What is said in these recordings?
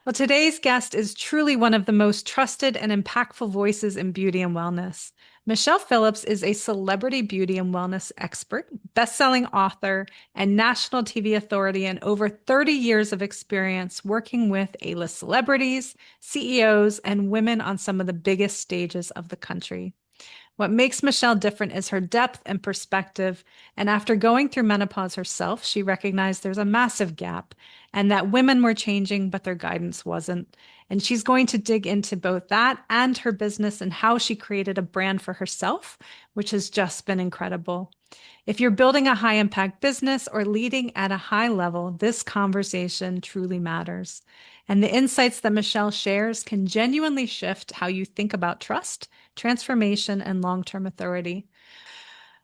Well, today's guest is truly one of the most trusted and impactful voices in beauty and wellness. Michelle Phillips is a celebrity beauty and wellness expert, best-selling author, and national TV authority, and over 30 years of experience working with A-list celebrities, CEOs, and women on some of the biggest stages of the country. What makes Michelle different is her depth and perspective. And after going through menopause herself, she recognized there's a massive gap and that women were changing, but their guidance wasn't. And she's going to dig into both that and her business and how she created a brand for herself, which has just been incredible. If you're building a high impact business or leading at a high level, this conversation truly matters. And the insights that Michelle shares can genuinely shift how you think about trust, transformation, and long term authority.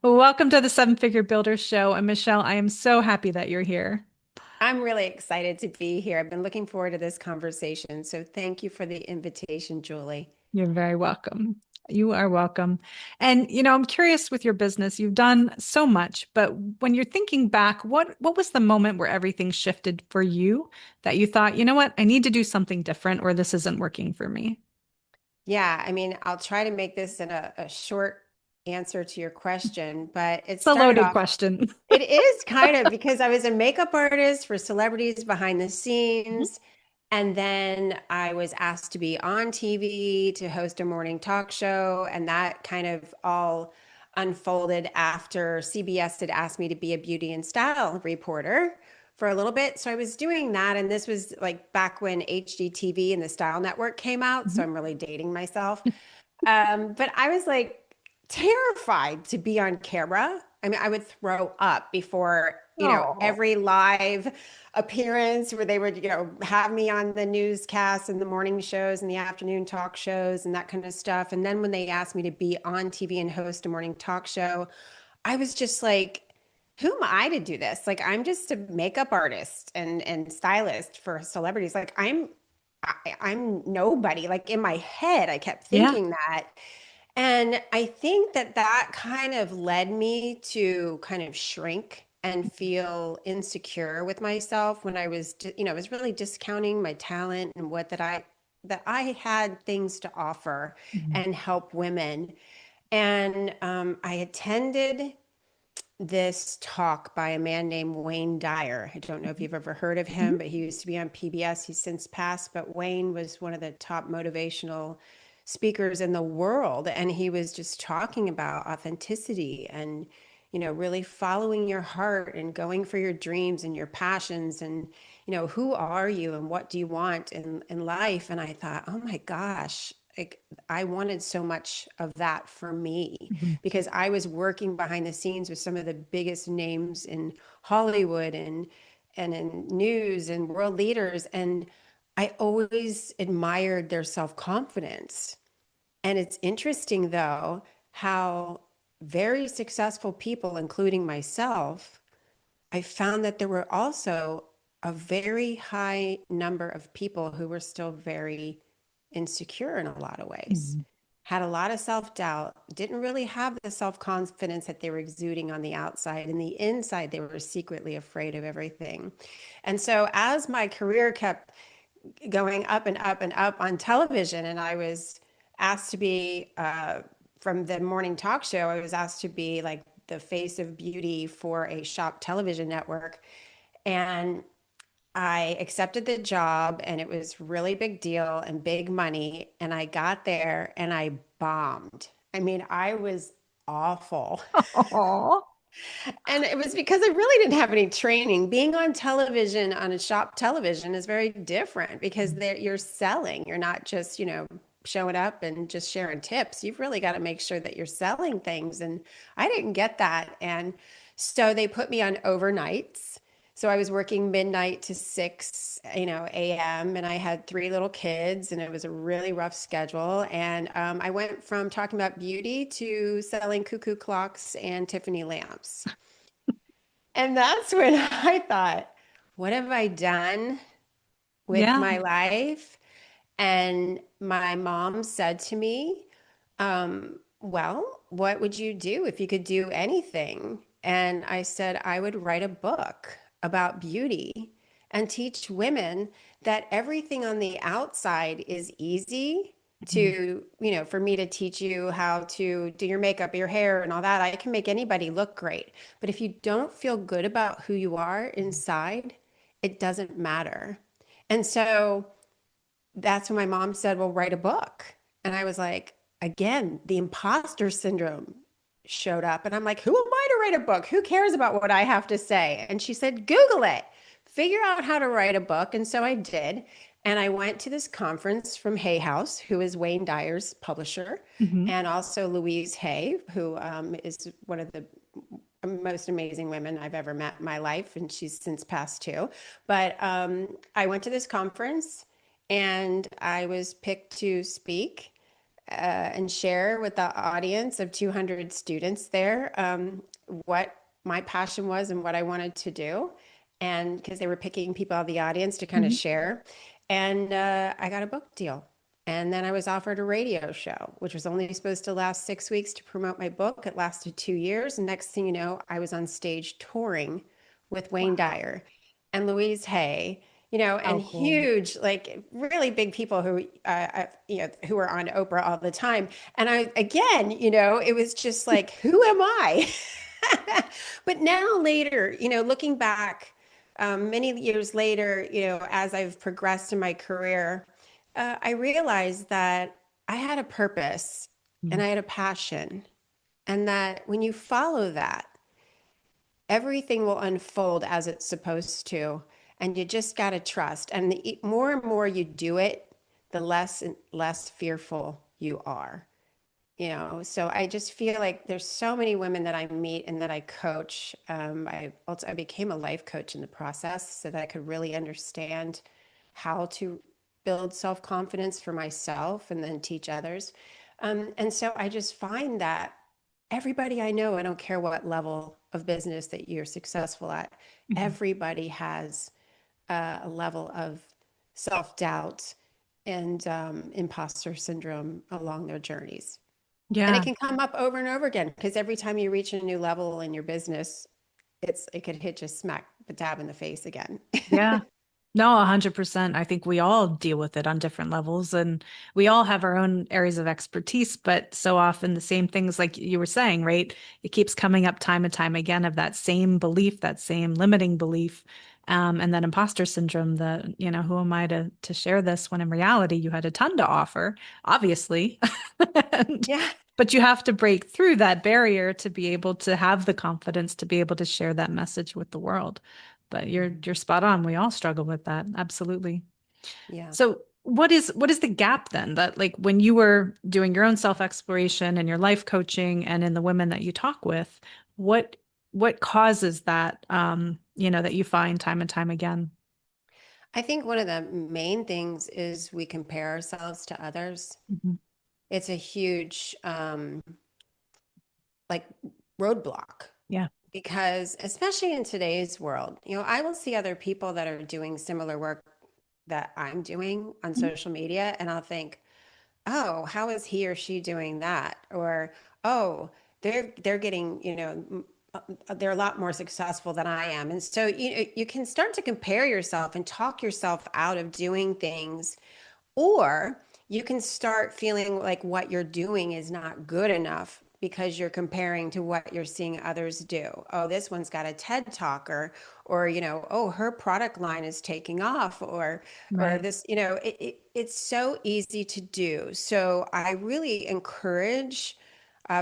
Well, welcome to the Seven Figure Builder Show. And Michelle, I am so happy that you're here. I'm really excited to be here. I've been looking forward to this conversation. So thank you for the invitation, Julie. You're very welcome. You are welcome. And I'm curious with your business. You've done so much, but when you're thinking back, what was the moment where everything shifted for you that you thought, you know what, I need to do something different or this isn't working for me? Yeah, I mean, I'll try to make this in a short answer to your question, but it It's a started loaded off, question. it is kind of because I was a makeup artist for celebrities behind the scenes. And then I was asked to be on TV to host a morning talk show. And that kind of all unfolded after CBS had asked me to be a beauty and style reporter for a little bit. So I was doing that. And this was like back when HGTV and the Style Network came out. So Mhm. I'm really dating myself. But I was like terrified to be on camera. I mean, I would throw up before, Oh. every live appearance where they would, have me on the newscasts and the morning shows and the afternoon talk shows and that kind of stuff. And then when they asked me to be on TV and host a morning talk show, I was just like, who am I to do this? Like, I'm just a makeup artist and stylist for celebrities. Like, I'm nobody. Like in my head, I kept Yeah. thinking that. And I think that that kind of led me to kind of shrink and feel insecure with myself when I was really discounting my talent and that I had things to offer Mhm. and help women. And I attended this talk by a man named Wayne Dyer. I don't know if you've ever heard of him, Mhm. but he used to be on PBS. He's since passed, but Wayne was one of the top motivational speakers in the world. And he was just talking about authenticity and, really following your heart and going for your dreams and your passions and, who are you and what do you want in life? And I thought, oh my gosh, like I wanted so much of that for me Mhm. because I was working behind the scenes with some of the biggest names in Hollywood and in news and world leaders. And I always admired their self-confidence. And it's interesting, though, how very successful people, including myself, I found that there were also a very high number of people who were still very insecure in a lot of ways, Mhm. had a lot of self doubt, didn't really have the self confidence that they were exuding on the outside. And the inside, they were secretly afraid of everything. And so, as my career kept going up and up and up on television, and I was asked to be from the morning talk show, I was asked to be like the face of beauty for a shop television network. And I accepted the job and it was really big deal and big money. And I got there and I bombed. I mean, I was awful. Aw. And it was because I really didn't have any training. Being on television, on a shop television, is very different because you're selling. You're not just, showing up and just sharing tips. You've really got to make sure that you're selling things. And I didn't get that. And so they put me on overnights. So I was working midnight to 6, a.m. and I had 3 little kids and it was a really rough schedule. And I went from talking about beauty to selling cuckoo clocks and Tiffany lamps. And that's when I thought, what have I done with Yeah. my life? And my mom said to me, well, what would you do if you could do anything? And I said, I would write a book about beauty and teach women that everything on the outside is easy Mhm. to, for me to teach you how to do your makeup, your hair, and all that. I can make anybody look great. But if you don't feel good about who you are inside, it doesn't matter. And so that's when my mom said, well, write a book. And I was like, again, the imposter syndrome showed up. And I'm like, who am I to write a book? Who cares about what I have to say? And she said, Google it, figure out how to write a book. And so I did. And I went to this conference from Hay House, who is Wayne Dyer's publisher, Mhm. and also Louise Hay, who is one of the most amazing women I've ever met in my life. And she's since passed too. But I went to this conference and I was picked to speak and share with the audience of 200 students there what my passion was and what I wanted to do. And because they were picking people out of the audience to kind of Mhm. share. And I got a book deal. And then I was offered a radio show, which was only supposed to last 6 weeks to promote my book. It lasted 2 years. And next thing you know, I was on stage touring with Wayne Wow. Dyer and Louise Hay, and How cool. huge, like really big people who, who are on Oprah all the time. And I, again, it was just like, who am I? But now later, looking back, many years later, as I've progressed in my career, I realized that I had a purpose and Mm. I had a passion, and that when you follow that, everything will unfold as it's supposed to. And you just got to trust. And the more and more you do it, the less and less fearful you are. So I just feel like there's so many women that I meet and that I coach. I became a life coach in the process so that I could really understand how to build self-confidence for myself and then teach others. And so I just find that everybody I know, I don't care what level of business that you're successful at, Mhm. everybody has a level of self-doubt and imposter syndrome along their journeys. And it Yeah. can come up over and over again because every time you reach a new level in your business, it could hit you smack the dab in the face again. Yeah. No, 100%. I think we all deal with it on different levels and we all have our own areas of expertise, but so often the same things like you were saying, right? It keeps coming up time and time again of that same belief, that same limiting belief, and that imposter syndrome that, who am I to share this when in reality you had a ton to offer, obviously. And, Yeah. but you have to break through that barrier to be able to have the confidence to be able to share that message with the world. But Mhm. you're spot on. We all struggle with that. Absolutely. Yeah. So what is the gap then that like when you were doing your own self-exploration and your life coaching and in the women that you talk with, what what causes that that you find time and time again? I think one of the main things is we compare ourselves to others. Mhm. It's a huge like roadblock Yeah. because especially in today's world, I will see other people that are doing similar work that I'm doing on Mhm. social media and I'll think, "Oh, how is he or she doing that?" Or, "Oh, they're getting, they're a lot more successful than I am." And so you can start to compare yourself and talk yourself out of doing things, or you can start feeling like what you're doing is not good enough because you're comparing to what you're seeing others do. Oh, this one's got a TED talker, or, oh, her product line is taking off, or Right. this, it's so easy to do. So I really encourage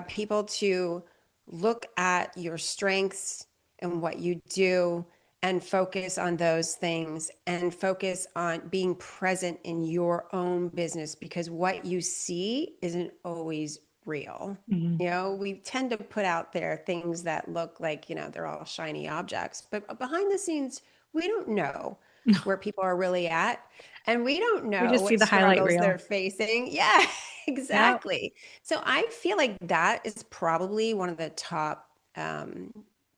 people to look at your strengths and what you do and focus on those things and focus on being present in your own business because what you see isn't always real. Mhm. We tend to put out there things that look like, they're all shiny objects, but behind the scenes, we don't know where people are really at. And we don't We know just see what the highlight struggles they're reel. facing. Yeah, Yeah. exactly. So I feel like that is probably one of the top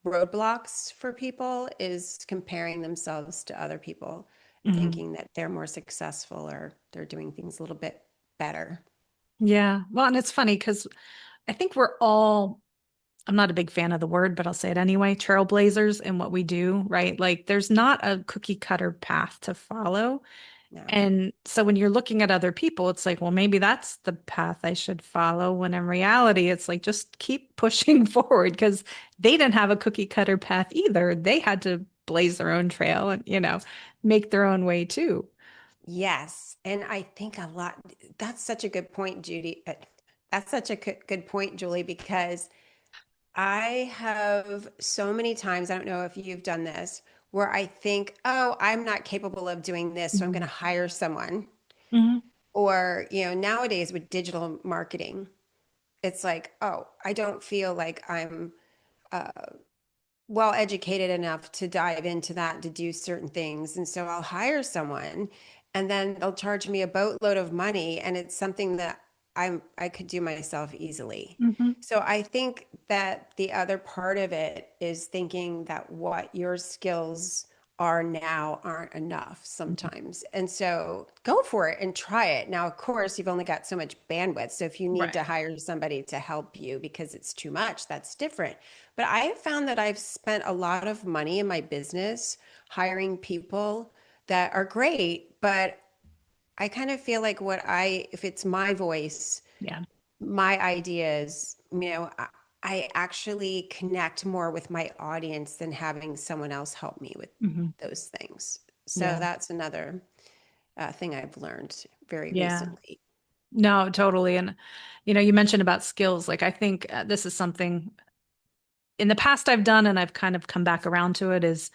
roadblocks for people is comparing themselves to other people, Mhm. thinking that they're more successful or they're doing things a little bit better. Yeah. Well, and it's funny because I think we're all I'm not a big fan of the word, but I'll say it anyway, trailblazers in what we do, right? Like there's not a cookie cutter path to follow. No. And so when you're looking at other people, it's like, well, maybe that's the path I should follow. When in reality, it's like, just keep pushing forward because they didn't have a cookie cutter path either. They had to blaze their own trail and, make their own way too. Yes. And I think a lot, that's such a good point, Judy. That's such a good point, Julie, because I have so many times, I don't know if you've done this, where I think, oh, I'm not capable of doing this, so I'm going Mhm. to hire someone. Mhm. Or, nowadays with digital marketing, it's like, oh, I don't feel like I'm uh, well educated enough to dive into that to do certain things. And so I'll hire someone and then they'll charge me a boatload of money and it's something that I could do myself easily. Mhm. So I think that the other part of it is thinking that what your skills are now aren't enough Mhm. sometimes. And so go for it and try it. Now, of course, you've only got so much bandwidth. So if you need Right. to hire somebody to help you because it's too much, that's different. But I have found that I've spent a lot of money in my business hiring people that are great, but I kind of feel like if it's my voice, Yeah. my ideas, I actually connect more with my audience than having someone else help me with Mhm. those things. So Yeah. that's another thing I've learned very Yeah. recently. No, totally. And, you mentioned about skills. Like, I think this is something in the past I've done, and I've kind of come back around to it is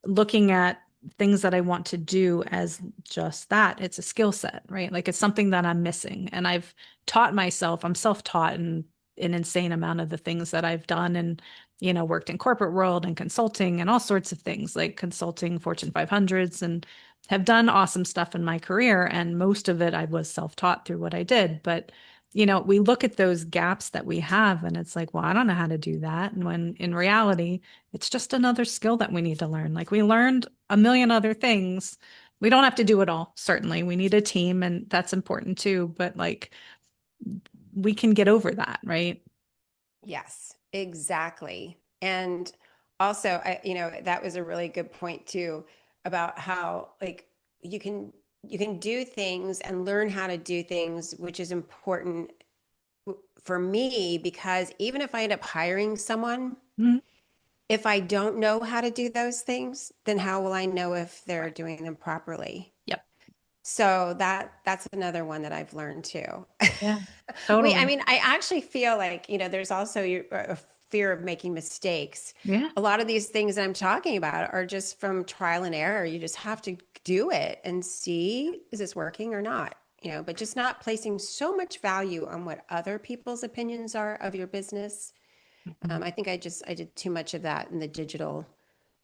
looking at things that I want to do as just that. It's a skill set, right? Like it's something that I'm missing. And I've taught myself, I'm self-taught in an insane amount of the things that I've done and, worked in corporate world and consulting and all sorts of things like consulting Fortune 500s and have done awesome stuff in my career. And most of it I was self-taught through what I did. But we look at those gaps that we have and it's like, well, I don't know how to do that. And when in reality, it's just another skill that we need to learn. Like we learned a million other things. We don't have to do it all, certainly. We need a team, and that's important too. But like we can get over that, right? Yes, exactly. And also, that was a really good point too about how like you can you can do things and learn how to do things, which is important for me because even if I end up hiring someone, Mhm. if I don't know how to do those things, then how will I know if they're Right. doing them properly? Yep. So that's another one that I've learned too. Yeah, I totally. mean, I actually feel like, there's also a fear of making mistakes. Yeah. A lot of these things that I'm talking about are just from trial and error. You just have to do it and see, is this working or not? But just not placing so much value on what other people's opinions are of your business. Mhm. I think I did too much of that in the digital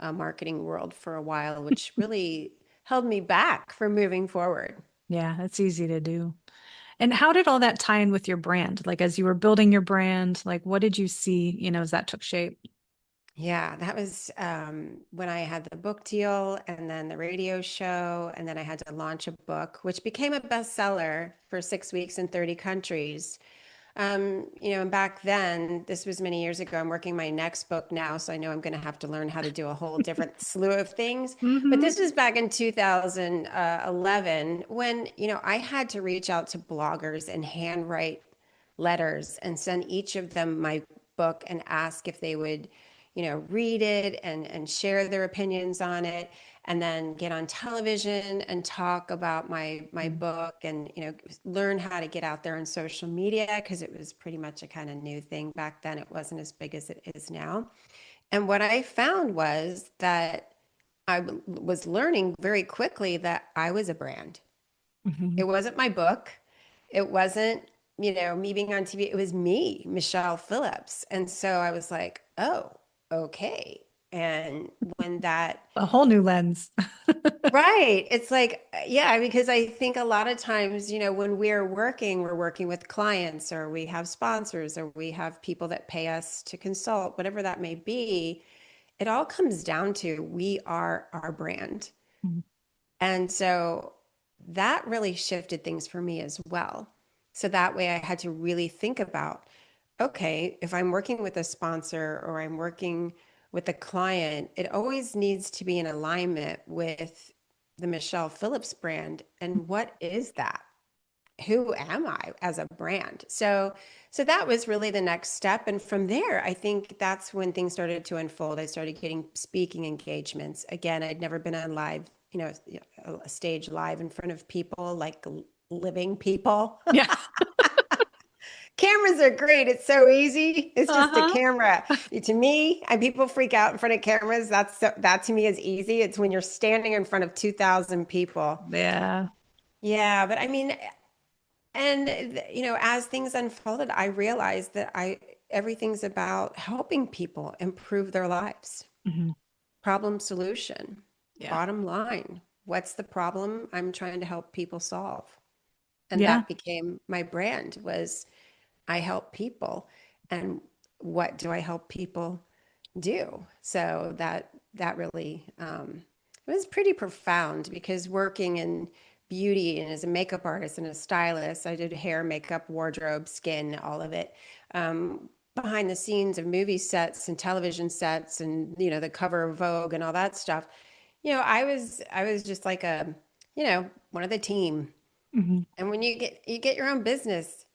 marketing world for a while, which really held me back from moving forward. Yeah, that's easy to do. And how did all that tie in with your brand? Like as you were building your brand, like what did you see, as that took shape? Yeah, that was when I had the book deal and then the radio show, and then I had to launch a book, which became a bestseller for 6 weeks in 30 countries. And back then, this was many years ago. I'm working my next book now, so I know I'm going to have to learn how to do a whole different slew of things. But Hmm. this was back in 2011 when, I had to reach out to bloggers and handwrite letters and send each of them my book and ask if they would, read it and share their opinions on it and then get on television and talk about my book and learn how to get out there on social media because it was pretty much a kind of new thing back then. It wasn't as big as it is now. And what I found was that was learning very quickly that I was a brand. It Hmm. wasn't my book. It wasn't, me being on TV. It was me, Michelle Phillips. And so I was like, oh, okay. And when that A whole new lens. Right. It's like, yeah, because I think a lot of times, when we're working with clients or we have sponsors or we have people that pay us to consult, whatever that may be, it all comes down to we are our brand. Mhm. And so that really shifted things for me as well. So that way I had to really think about, okay, if I'm working with a sponsor or I'm working with a client, it always needs to be in alignment with the Michelle Phillips brand. And what is that? Who am I as a brand? So that was really the next step. And from there, I think that's when things started to unfold. I started getting speaking engagements. Again, I'd never been on live, a stage live in front of people, like living people. Yeah. Cameras are great. It's so easy. It's just a Uh-huh. camera. To me, and people freak out in front of cameras. That to me is easy. It's when you're standing in front of 2,000 people. Yeah. Yeah, but I mean, and as things unfolded, I realized that I everything's about helping people improve their lives. Hmm. Problem solution. Yeah. Bottom line. What's the problem I'm trying to help people solve? And Yeah. that became my brand was I help people. And what do I help people do? So that really it was pretty profound because working in beauty and as a makeup artist and a stylist, I did hair, makeup, wardrobe, skin, all of it. Behind the scenes of movie sets and television sets and the cover of Vogue and all that stuff. I was just like one of the team. Hmm. And when you get your own business,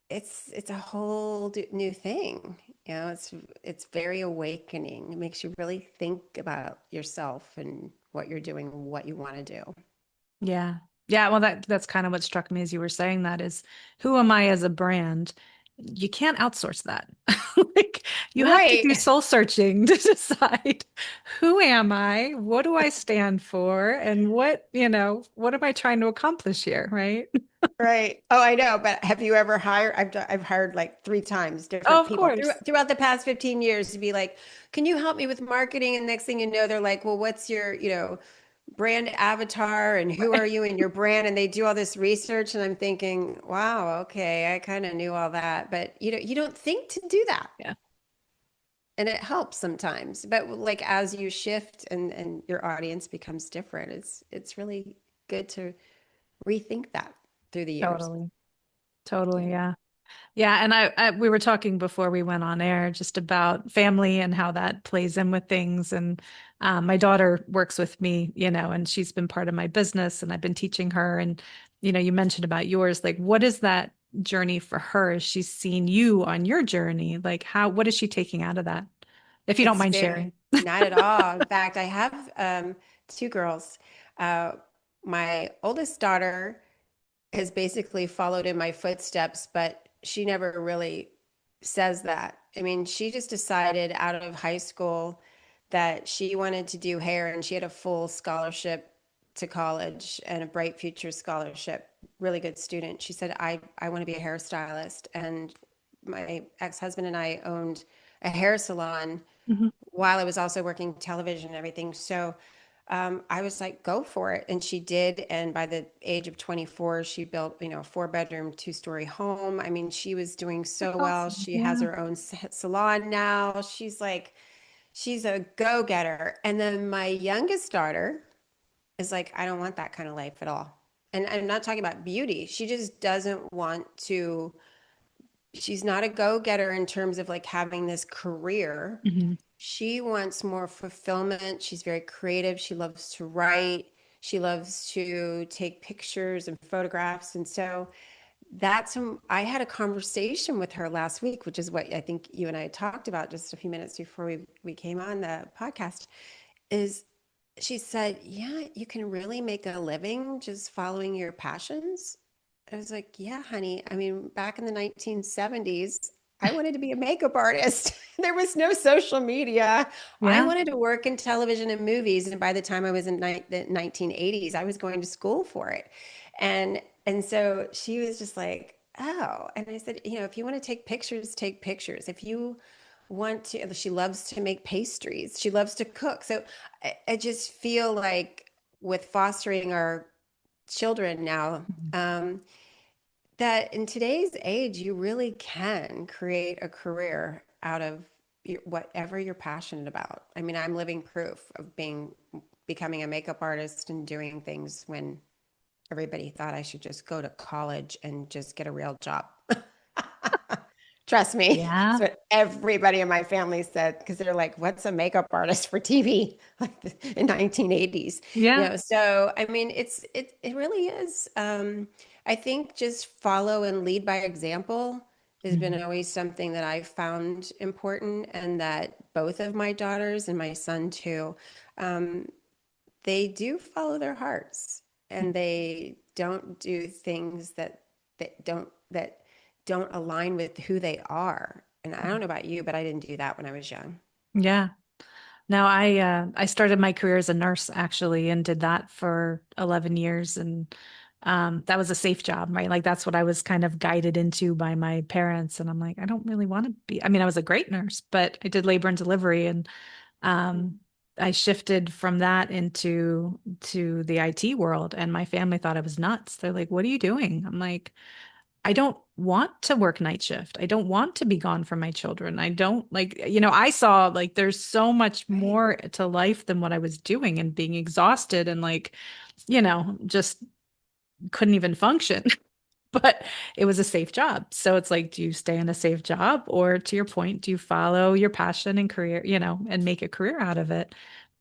it's a whole new thing. It's very awakening. It makes you really think about yourself and what you're doing and what you want to do. Yeah. Yeah. Well, that's kind of what struck me as you were saying that is who am I as a brand? You can't outsource that. Like you have to Right. do soul searching to decide who am I? What do I stand for? And what am I trying to accomplish here? Right. Right. Oh, I know. But have you ever hired? I've hired like three times Oh, different of people course. throughout the past 15 years to be like, can you help me with marketing? And next thing you know, they're like, well, what's your, brand avatar and who are you in your brand? And they do all this research. And I'm thinking, wow, okay, I kind of knew all that. But you don't think to do that. Yeah, And it helps sometimes. But like as you shift and your audience becomes different, it's really good to rethink that through the years. totally. Totally. Yeah. Yeah. Yeah, and we were talking before we went on air just about family and how that plays in with things. And my daughter works with me, and she's been part of my business, and I've been teaching her. And you mentioned about yours, like, what is that journey for her? As she's seen you on your journey, like, what is she taking out of that? If you don't It's mind very sharing. not at all. In fact, I have two girls. Uh, my oldest daughter has basically followed in my footsteps, but she never really says that. I mean, she just decided out of high school that she wanted to do hair and she had a full scholarship to college and a bright future scholarship, really good student. She said, I want to be a hairstylist. And my ex-husband and I owned a hair salon Hmm. while I was also working television and everything. So I was like, go for it. And she did. And by the age of 24, she built, a 4-bedroom, 2-story home. I mean, she was doing That's so well. awesome. She has Yeah. her own salon now. She's a go-getter. And then my youngest daughter is like, I don't want that kind of life at all. And I'm not talking about beauty. She just doesn't want to, she's not a go-getter in terms of like having this career. Hmm. She wants more fulfillment. She's very creative. She loves to write. She loves to take pictures and photographs. And so I had a conversation with her last week, which is what I think you and I talked about just a few minutes before we came on the podcast, is she said, yeah, you can really make a living just following your passions. I was like, yeah, honey. I mean, back in the 1970s, I wanted to be a makeup artist. There was no social media. I Yeah. wanted to work in television and movies. And by the time I was in the 1980s, I was going to school for it. And so she was just like, oh. And I said, if you want to take pictures, take pictures. If you want to, she loves to make pastries. She loves to cook. So I just feel like with fostering our children now, Mhm. that in today's age, you really can create a career out of whatever you're passionate about. I mean, I'm living proof of becoming a makeup artist and doing things when everybody thought I should just go to college and just get a real job. Trust me. That's Yeah. what everybody in my family said because they're like, what's a makeup artist for TV like in 1980s? Yeah. So I mean it really is. I think just follow and lead by example has been Mhm. always something that I've found important, and that both of my daughters and my son too, um, they do follow their hearts, and they don't do things that don't align with who they are. And I don't know about you, but I didn't do that when I was young. Yeah. Now I started my career as a nurse actually and did that for 11 years and that was a safe job, right? Like that's what I was kind of guided into by my parents and I'm like I don't really want to be. I mean, I was a great nurse, but I did labor and delivery and um I shifted from that into to the IT world and my family thought I was nuts. They're like, "What are you doing?" I'm like, I don't want to work night shift. I don't want to be gone from my children. I don't like, I saw like there's so much Right. more to life than what I was doing and being exhausted and like, just couldn't even function. But it was a safe job. So it's like, do you stay in a safe job? Or to your point, do you follow your passion and career, and make a career out of it?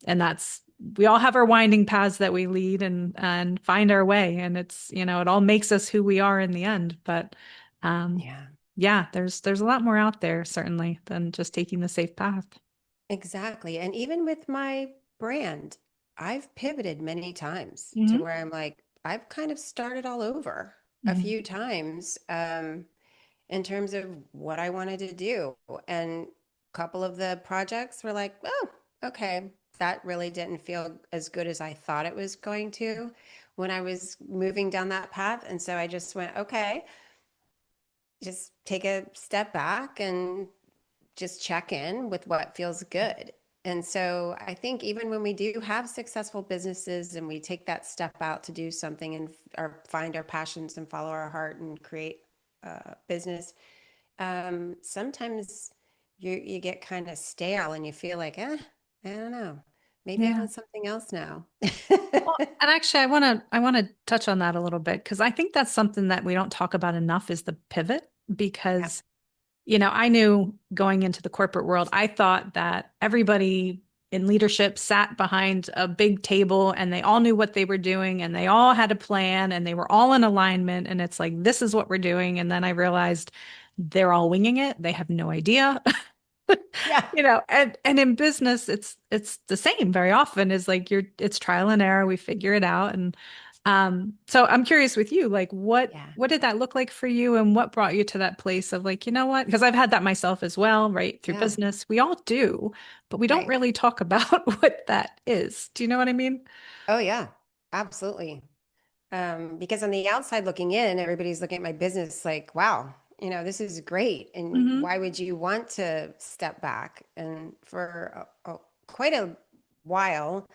And that's, we all have our winding paths that we lead and find our way. And it's, it all makes us who we are in the end. But um, Yeah. yeah, there's a lot more out there, certainly, than just taking the safe path. Exactly. And even with my brand, I've pivoted many times to Hmm. where I'm like, I've kind of started all over a Hmm. few times, in terms of what I wanted to do. And a couple of the projects were like, oh, okay, that really didn't feel as good as I thought it was going to when I was moving down that path. And so I just went, okay, just take a step back and just check in with what feels good. And so I think even when we do have successful businesses and we take that step out to do something and or find our passions and follow our heart and create a business, sometimes you get kind of stale and you feel like, I don't know, maybe I Yeah. want something else now. Well, and actually, I want to touch on that a little bit because I think that's something that we don't talk about enough is the pivot Yeah, because I knew going into the corporate world, I thought that everybody in leadership sat behind a big table and they all knew what they were doing and they all had a plan and they were all in alignment. And it's like, this is what we're doing. And then I realized they're all winging it. They have no idea. yeah, And in business it's the same very often is like it's trial and error, we figure it out. And so I'm curious with you, like yeah, what did that look like for you and what brought you to that place of like, you know what, because I've had that myself as well, right, through yeah, business, we all do, but we don't right. really talk about what that is. Do you know what I mean? Oh yeah, absolutely. Because on the outside looking in, everybody's looking at my business like, wow, this is great. And Hmm. why would you want to step back? And for quite a while,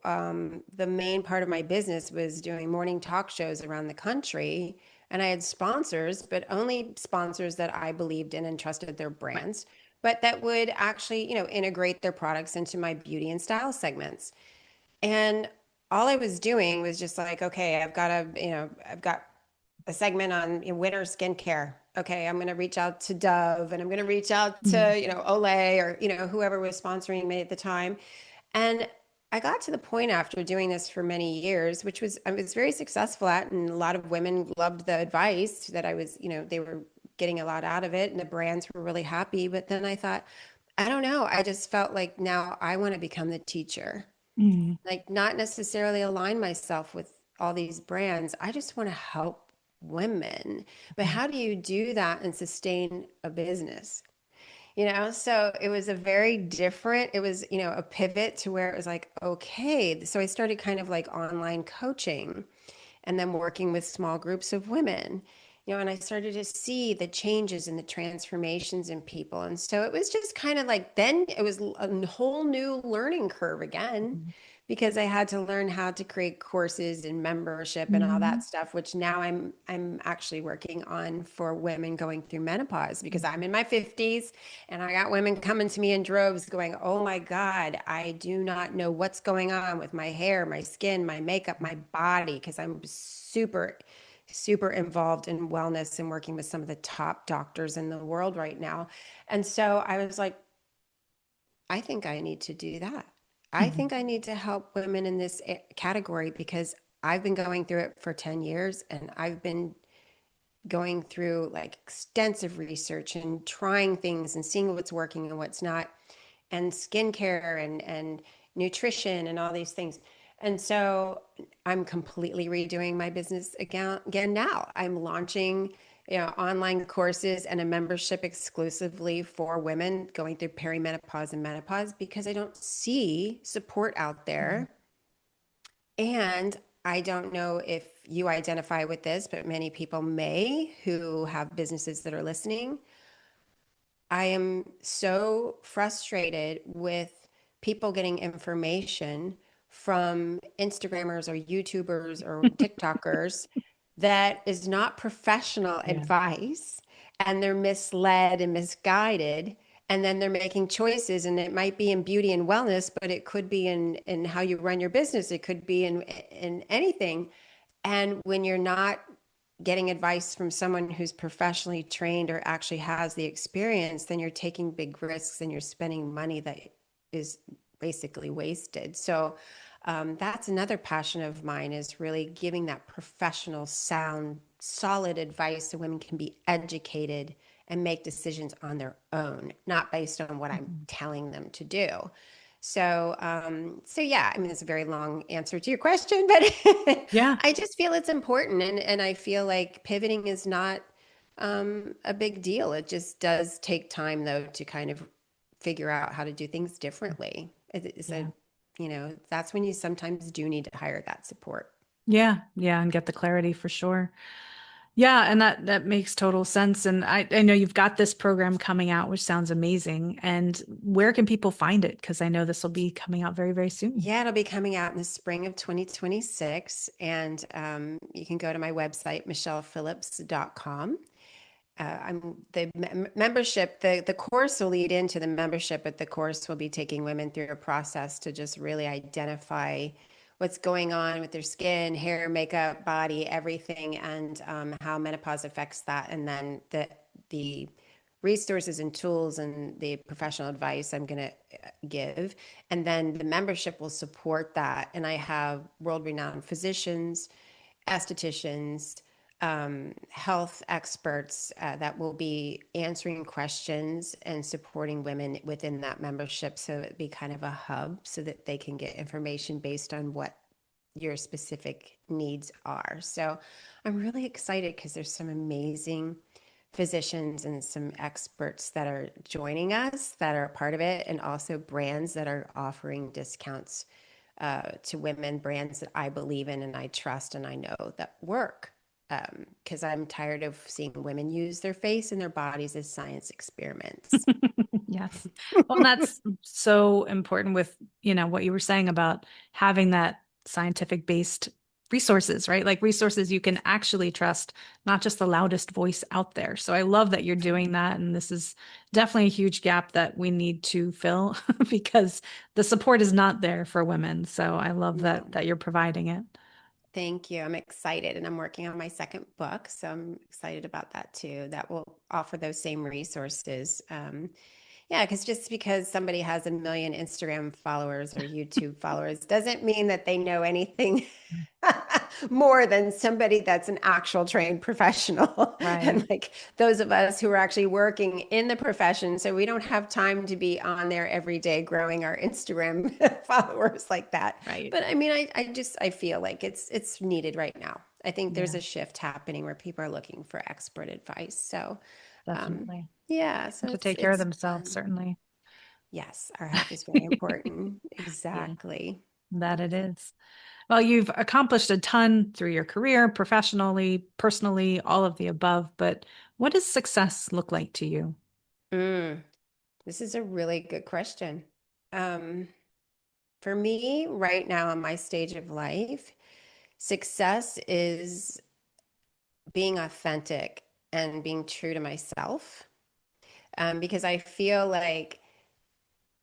the main part of my business was doing morning talk shows around the country. And I had sponsors, but only sponsors that I believed in and trusted their Right. brands, but that would actually, integrate their products into my beauty and style segments. And all I was doing was just like, okay, I've got a segment on winter skincare. Okay, I'm going to reach out to Dove and I'm going to reach out Mhm. to, Olay or, whoever was sponsoring me at the time. And I got to the point after doing this for many years, which was I was very successful at, and a lot of women loved the advice that I was, they were getting a lot out of it and the brands were really happy. But then I thought, I don't know, I just felt like now I want to become the teacher, Mhm. like not necessarily align myself with all these brands. I just want to help women. But how do you do that and sustain a business? So it was a very different, it was, a pivot to where it was like, okay. So I started kind of like online coaching and then working with small groups of women, and I started to see the changes and the transformations in people. And so it was just kind of like, then it was a whole new learning curve again, because I had to learn how to create courses and membership and all that Mhm. stuff, which now I'm actually working on for women going through menopause, because I'm Mhm. in my 50s and I got women coming to me in droves going, "Oh my God, I do not know what's going on with my hair, my skin, my makeup, my body," because I'm super super involved in wellness and working with some of the top doctors in the world right now. And so I was like, I think I need to do that. I Mhm. think I need to help women in this category because I've been going through it for 10 years and I've been going through like extensive research and trying things and seeing what's working and what's not, and skincare and nutrition and all these things. And so I'm completely redoing my business again now. I'm launching, online courses and a membership exclusively for women going through perimenopause and menopause because I don't see support out Mhm. there. And I don't know if you identify with this, but many people may who have businesses that are listening. I am so frustrated with people getting information from Instagrammers or YouTubers or TikTokers that is not professional Yeah. advice, and they're misled and misguided, and then they're making choices, and it might be in beauty and wellness, but it could be in how you run your business, it could be in anything. And when you're not getting advice from someone who's professionally trained or actually has the experience, then you're taking big risks and you're spending money that is basically wasted. So that's another passion of mine, is really giving that professional, sound, solid advice so women can be educated and make decisions on their own, not based on what I'm Mhm. telling them to do. So yeah, I mean, it's a very long answer to your question, but Yeah. I just feel it's important, and I feel like pivoting is not a big deal. It just does take time, though, to kind of figure out how to do things differently. It's Yeah. that's when you sometimes do need to hire that support. Yeah. Yeah. And get the clarity for sure. Yeah, and that makes total sense. And I know you've got this program coming out, which sounds amazing. And where can people find it? Because I know this will be coming out very, very soon. Yeah, it'll be coming out in the spring of 2026. And you can go to my website, michellephillips.com. I'm the membership, the course will lead into the membership, but the course will be taking women through a process to just really identify what's going on with their skin, hair, makeup, body, everything, and how menopause affects that. And then the resources and tools and the professional advice I'm going to give. And then the membership will support that. And I have world renowned physicians, estheticians, health experts that will be answering questions and supporting women within that membership. So it'd be kind of a hub so that they can get information based on what your specific needs are. So I'm really excited because there's some amazing physicians and some experts that are joining us that are a part of it, and also brands that are offering discounts to women, brands that I believe in and I trust and I know that work. Because I'm tired of seeing women use their face and their bodies as science experiments. Yes. Well, and that's so important with, what you were saying about having that scientific based resources, right? Like resources you can actually trust, not just the loudest voice out there. So I love that you're doing that. And this is definitely a huge gap that we need to fill because the support is not there for women. So I love No, that you're providing it. thank you. I'm excited, and I'm working on my second book, so I'm excited about that too. That will offer those same resources. Yeah, because just because somebody has a million Instagram followers or YouTube followers doesn't mean that they know anything more than somebody that's an actual trained professional. Right. And like those of us who are actually working in the profession, so we don't have time to be on there every day growing our Instagram followers like that. Right. But I mean, I feel like it's needed right now. I think there's Yeah, a shift happening where people are looking for expert advice. So, um, definitely. yeah, so To it's take care of it's themselves, fun. certainly. Yes, our health is very important. Yeah, Exactly. that it is. Well, you've accomplished a ton through your career, professionally, personally, all of the above, but what does success look like to you? Mm, this is a really good question. Um, for me, right now in my stage of life, success is being authentic and being true to myself. Because I feel like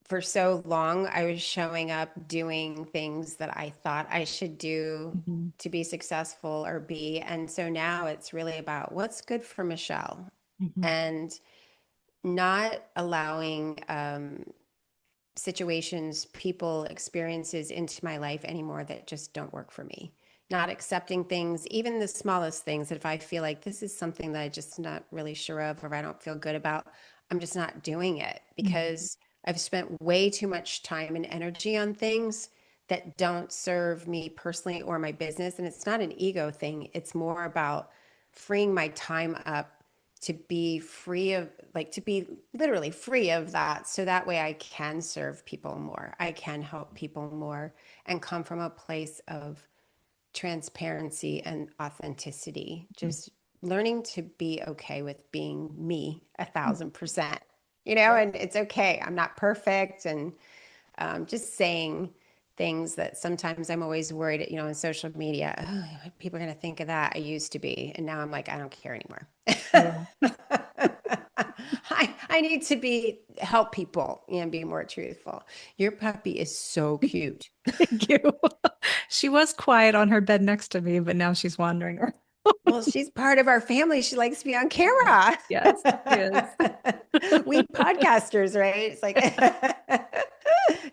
for so long, I was showing up doing things that I thought I should do Mhm. to be successful or be. And so now it's really about what's good for Michelle Mhm. and not allowing situations, people, experiences into my life anymore that just don't work for me. Not accepting things, even the smallest things, that if I feel like this is something that I just not really sure of or I don't feel good about, I'm just not doing it Mhm. because I've spent way too much time and energy on things that don't serve me personally or my business. And it's not an ego thing, it's more about freeing my time up to be free of, like, to be literally free of that, so that way I can serve people more, I can help people more, and come from a place of transparency and authenticity, just learning to be okay with being me 1,000%, Yeah. and it's okay, I'm not perfect. And just saying things that sometimes I'm always worried, on social media, oh, people are going to think of that. I used to be. And now I'm like, I don't care anymore. Yeah. I need to help people and be more truthful. Your puppy is so cute. Thank you. She was quiet on her bed next to me, but now she's wandering around. Well, she's part of our family. She likes to be on camera. Yes, she is. We podcasters, right? It's like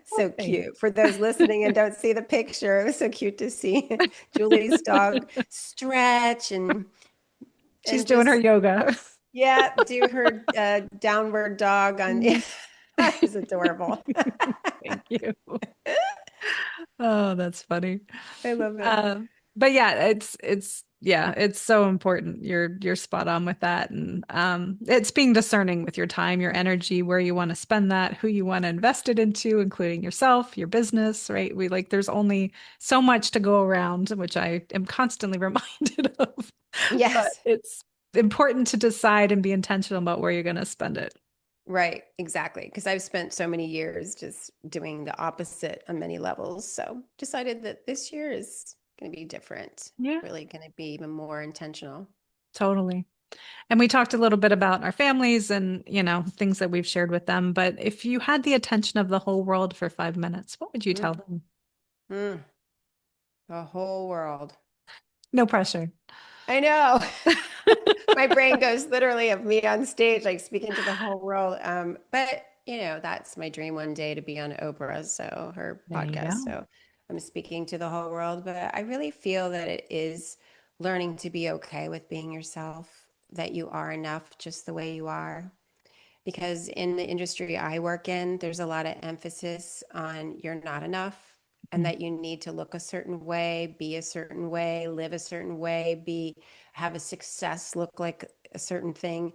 so Thanks. cute. For those listening and don't see the picture, it was so cute to see Julie's dog stretch She's and doing her just, yoga. yeah, do her downward dog on. Mhm. It was adorable. Thank you. Oh, that's funny. I love it. Um, but yeah, it's so important. You're spot on with that. And it's being discerning with your time, your energy, where you want to spend that, who you want to invest it into, including yourself, your business, right? There's only so much to go around, which I am constantly reminded of. But Yes. it's important to decide and be intentional about where you're going to spend it. Right, exactly. Because I've spent so many years just doing the opposite on many levels. So decided that this year is going to be different, Yeah, really going to be even more intentional. totally. And we talked a little bit about our families and, things that we've shared with them. But if you had the attention of the whole world for 5 minutes, what would you tell Mm, them? mm, the whole world. No pressure. I know. My brain goes literally of me on stage, like speaking to the whole world. But that's my dream one day, to be on Oprah, so her There you podcast. go. So I'm speaking to the whole world, but I really feel that it is learning to be okay with being yourself, that you are enough just the way you are. Because in the industry I work in, there's a lot of emphasis on you're not enough and Mhm. that you need to look a certain way, be a certain way, live a certain way, have a success look like a certain thing.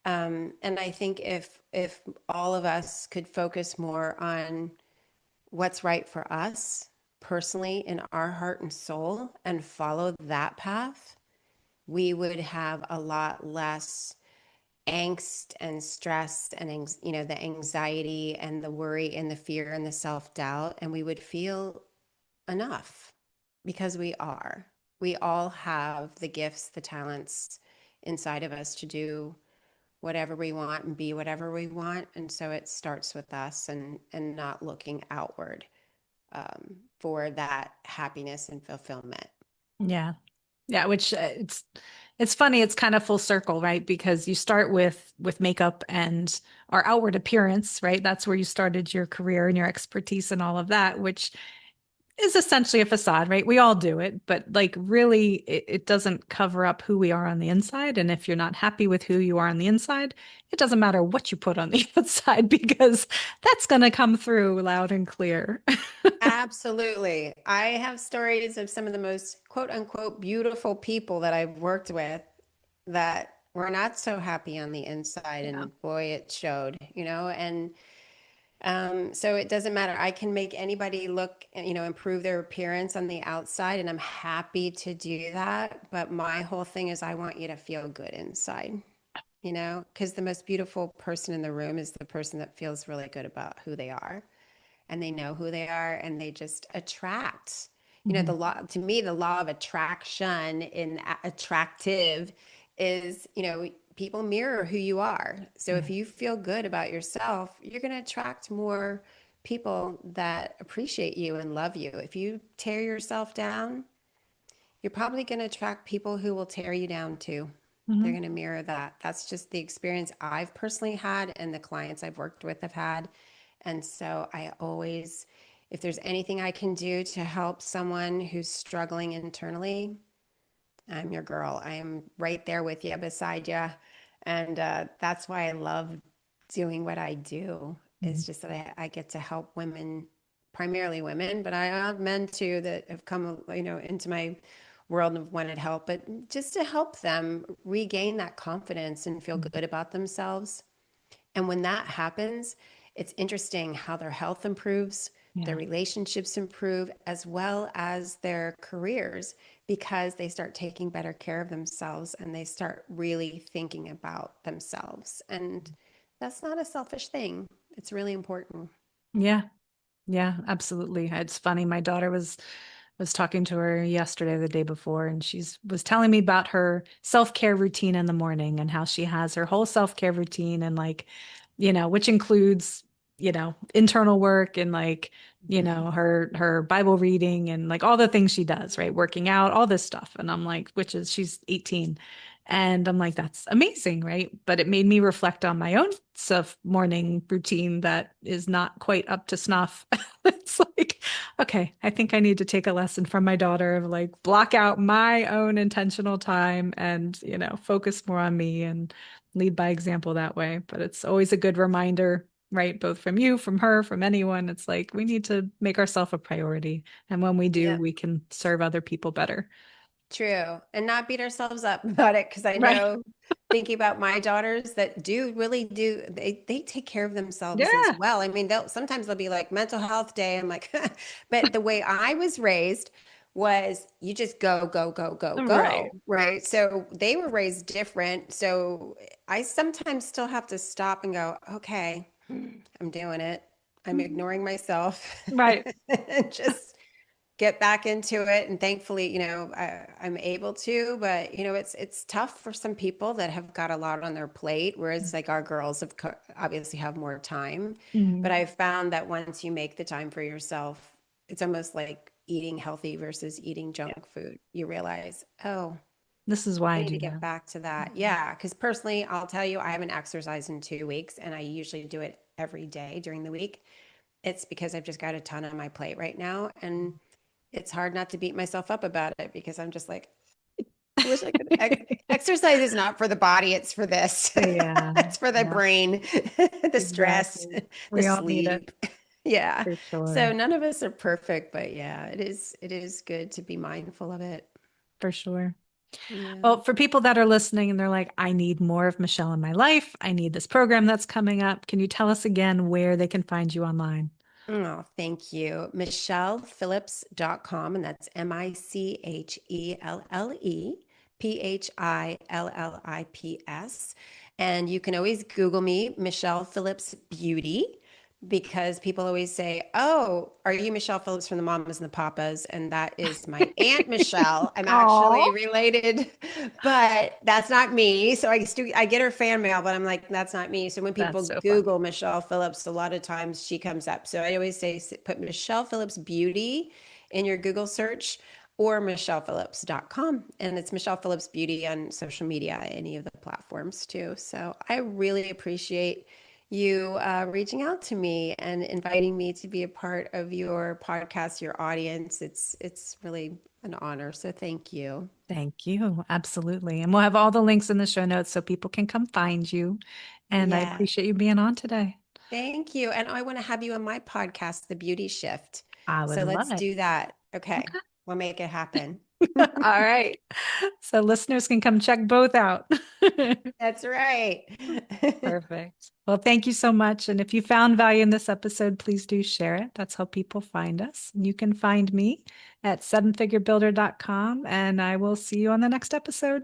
And I think if all of us could focus more on what's right for us personally in our heart and soul and follow that path, we would have a lot less angst and stress and the anxiety and the worry and the fear and the self-doubt, and we would feel enough because we all have the gifts, the talents inside of us to do whatever we want and be whatever we want. And so it starts with us, and not looking outward for that happiness and fulfillment. Yeah. Yeah, which it's funny, it's kind of full circle, right? Because you start with makeup and our outward appearance, right? That's where you started your career and your expertise and all of that, which is essentially a facade, right? We all do it, but like really it doesn't cover up who we are on the inside. And if you're not happy with who you are on the inside, it doesn't matter what you put on the outside because that's going to come through loud and clear. Absolutely. I have stories of some of the most quote unquote beautiful people that I've worked with that were not so happy on the inside. Yeah. And boy, it showed, and so it doesn't matter. I can make anybody look, improve their appearance on the outside, and I'm happy to do that. But my whole thing is I want you to feel good inside, because the most beautiful person in the room is the person that feels really good about who they are and they know who they are and they just attract. The Mhm. law, to me, the law of attraction in attractive is, people mirror who you are. So if Yeah. you feel good about yourself, you're going to attract more people that appreciate you and love you. If you tear yourself down, you're probably going to attract people who will tear you down too. They're Mhm. going to mirror that. That's just the experience I've personally had and the clients I've worked with have had. And so I always, if there's anything I can do to help someone who's struggling internally, I'm your girl. I am right there with you, beside you. And that's why I love doing what I do. Mhm. It's just that I get to help women, primarily women, but I have men too that have come, into my world of wanted help, but just to help them regain that confidence and feel good about themselves. And when that happens, it's interesting how their health improves, their Yeah. relationships improve, as well as their careers, because they start taking better care of themselves and they start really thinking about themselves. And that's not a selfish thing, it's really important. Yeah. Yeah, absolutely. It's funny. My daughter was talking to her yesterday, the day before, and she's was telling me about her self-care routine in the morning and how she has her whole self-care routine and like, which includes, internal work and like, her Bible reading and like all the things she does, right? Working out, all this stuff. And I'm like, which is she's 18. And I'm like, that's amazing, right? But it made me reflect on my own self morning routine that is not quite up to snuff. It's like, okay, I think I need to take a lesson from my daughter of like block out my own intentional time and, focus more on me and lead by example that way. But it's always a good reminder, right? Both from you, from her, from anyone. It's like we need to make ourselves a priority. And when we do, Yeah. we can serve other people better. True. And not beat ourselves up about it, because I Right. know, thinking about my daughters that do really do, they take care of themselves as Yeah. well. I mean, they'll be like mental health day. I'm like, but the way I was raised was you just go, go, go, go, Right. go, right? So they were raised different. So I sometimes still have to stop and go, okay, I'm doing it. I'm Mhm. ignoring myself Right. and just get back into it. And thankfully, I'm able to, but it's tough for some people that have got a lot on their plate, whereas like our girls obviously have more time. But Mhm. I've found that once you make the time for yourself, it's almost like eating healthy versus eating Yeah. junk food. You realize, oh, This is why I I need to do get that. back to that. Mhm. Yeah, because personally, I'll tell you, I haven't exercised in 2 weeks, and I usually do it every day during the week. It's because I've just got a ton on my plate right now, and it's hard not to beat myself up about it, because I'm just like, I wish I could. Exercise is not for the body, it's for this. Yeah. It's for the Yeah. brain, the stress, Exactly. the We all need it sleep. Yeah. for So sure. none of us are perfect, but yeah, it is good to be mindful of it. For sure. Yeah. Well, for people that are listening and they're like, I need more of Michelle in my life. I need this program that's coming up. Can you tell us again where they can find you online? Oh, thank you. MichellePhillips.com, and that's MichellePhillips. And you can always Google me, Michelle Phillips Beauty, because people always say, oh, are you Michelle Phillips from the Mamas and the Papas? And that is my Aunt Michelle. I'm actually Oh, related, but that's not me. So I get her fan mail, but I'm like, that's not me. So when that's people so funny. Google Michelle Phillips, a lot of times she comes up. So I always say, put Michelle Phillips Beauty in your Google search, or michellephillips.com. And it's Michelle Phillips Beauty on social media, any of the platforms too. So I really appreciate you reaching out to me and inviting me to be a part of your podcast, your audience. It's really an honor. So thank you. Thank you. Absolutely. And we'll have all the links in the show notes so people can come find you. And I Yeah. appreciate you being on today. Thank you. And I want to have you on my podcast, The Beauty Shift. I would So love let's it. do that. Okay. Okay. We'll make it happen. All right. So listeners can come check both out. That's right. Perfect. Well, thank you so much. And if you found value in this episode, please do share it. That's how people find us. You can find me at sevenfigurebuilder.com, and I will see you on the next episode.